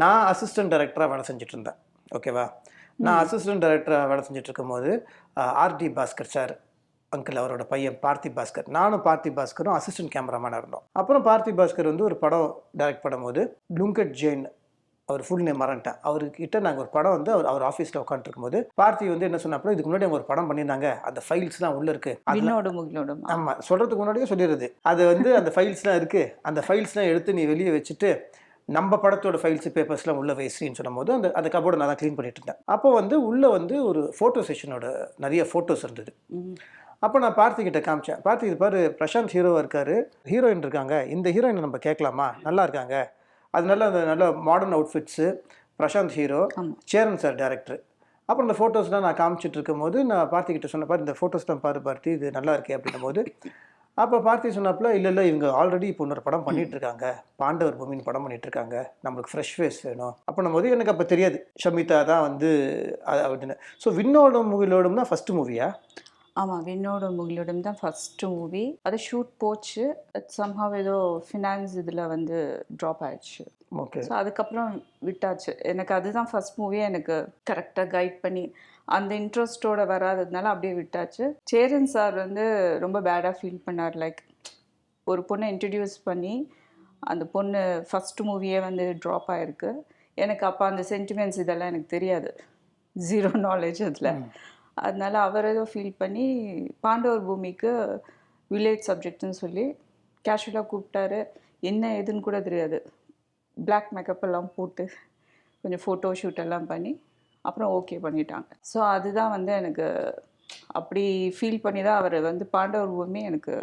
நான் அசிஸ்டன்ட் டைரக்டராக வேலை செஞ்சுட்டு இருந்தேன். ஓகேவா? நான் அசிஸ்டன்ட் டைரக்டராக வேலை செஞ்சுட்டு இருக்கும்போது ஆர்டி பாஸ்கர் சார் அங்கிள், அவரோட பையன் பார்த்தி பாஸ்கர், நானும் பார்த்தி பாஸ்கரும் அசிஸ்டன்ட் கேமராமேனாக இருந்தோம். அப்புறம் பார்த்தி பாஸ்கர் வந்து ஒரு படம் டைரக்ட் பண்ணும்போது ப்ளூங்கட் ஜெயின், அவர் ஃபுல் நேம் மறந்துட்டேன், அவர்கிட்ட நாங்கள் ஒரு படம் வந்து அவர் ஆஃபீஸில் உட்காந்துருக்கும் போது பார்த்தி வந்து என்ன சொன்னாப்புல, இதுக்கு முன்னாடி அவங்க ஒரு படம் பண்ணியிருந்தாங்க, அந்த ஃபைல்ஸ்லாம் உள்ளே இருக்குது. ஆமாம், சொல்கிறதுக்கு முன்னாடியே சொல்லிடுறது. அது வந்து அந்த ஃபைல்ஸ்லாம் இருக்குது, அந்த ஃபைல்ஸ்லாம் எடுத்து நீ வெளியே வச்சுட்டு நம்ம படத்தோட ஃபைல்ஸ் பேப்பர்ஸ்லாம் உள்ளே வயசுன்னு சொல்லும்போது அந்த கபோர்டை நான் தான் க்ளீன் பண்ணிட்டு இருந்தேன். அப்போ வந்து உள்ளே வந்து ஒரு ஃபோட்டோ செஷனோட நிறைய ஃபோட்டோஸ் இருந்தது. அப்போ நான் பார்த்திகிட்ட காமிச்சேன், பார்த்தி இது பாரு, பிரசாந்த் ஹீரோவாக இருக்கார், ஹீரோயின் இருக்காங்க, இந்த ஹீரோயினை நம்ம கேட்கலாமா, நல்லா இருக்காங்க, அது நல்ல modern outfits, Prashanth hero, Cheran sir director. அப்புறம் இந்த ஃபோட்டோஸ்லாம் நான் காமிச்சிட்டு இருக்கும்போது நான் பார்த்திகிட்ட சொன்ன, பாரு இந்த ஃபோட்டோஸ்லாம் பாரு பார்த்தி, இது நல்லா இருக்கே அப்படின்னும் போது அப்போ பார்த்தி சொன்னாப்புல, இல்லை இவங்க ஆல்ரெடி இப்போ இன்னொரு படம் பண்ணிகிட்ருக்காங்க, பாண்டவர் பூமின்னு படம் பண்ணிகிட்ருக்காங்க, நம்மளுக்கு ஃப்ரெஷ் ஃபேஸ் வேணும் அப்படின்னும் போது எனக்கு அப்போ தெரியாது ஷமிதா தான் வந்து அப்படின்னு. ஸோ விண்ணோடும் முகிலோடும் தான் ஃபஸ்ட்டு மூவியா? ஆமாம், விண்ணோடும் முகிலோடும் தான் ஃபஸ்ட்டு மூவி. அது ஷூட் போச்சு, சம்ஹவ் ஏதோ ஃபினான்ஸ் இதில் வந்து ட்ராப் ஆயிடுச்சு. ஓகே. ஸோ அதுக்கப்புறம் விட்டாச்சு. எனக்கு அதுதான் ஃபஸ்ட் மூவியே எனக்கு கரெக்டாக கைட் பண்ணி அந்த இன்ட்ரெஸ்ட்டோட வராததுனால அப்படியே விட்டாச்சு. சேரன் சார் வந்து ரொம்ப பேடாக ஃபீல் பண்ணார். லைக் ஒரு பொண்ணை இன்ட்ரடியூஸ் பண்ணி அந்த பொண்ணு ஃபஸ்ட்டு மூவியே வந்து ட்ராப் ஆகிருக்கு. எனக்கு அப்போ அந்த சென்டிமெண்ட்ஸ் இதெல்லாம் எனக்கு தெரியாது, ஜீரோ நாலேஜ் அதில். அதனால அவர் ஏதோ ஃபீல் பண்ணி பாண்டவர் பூமிக்கு வில்லேஜ் சப்ஜெக்ட்னு சொல்லி கேஷுவலாக கூப்பிட்டாரு. என்ன ஏதுன்னு கூட தெரியாது, பிளாக் மேக்கப் எல்லாம் போட்டு கொஞ்சம் ஃபோட்டோ ஷூட் எல்லாம் பண்ணி அப்புறம் ஓகே பண்ணிட்டாங்க. ஸோ அதுதான் வந்து எனக்கு அப்படி ஃபீல் பண்ணி தான் அவர் வந்து பாண்டவர் பூமி எனக்கு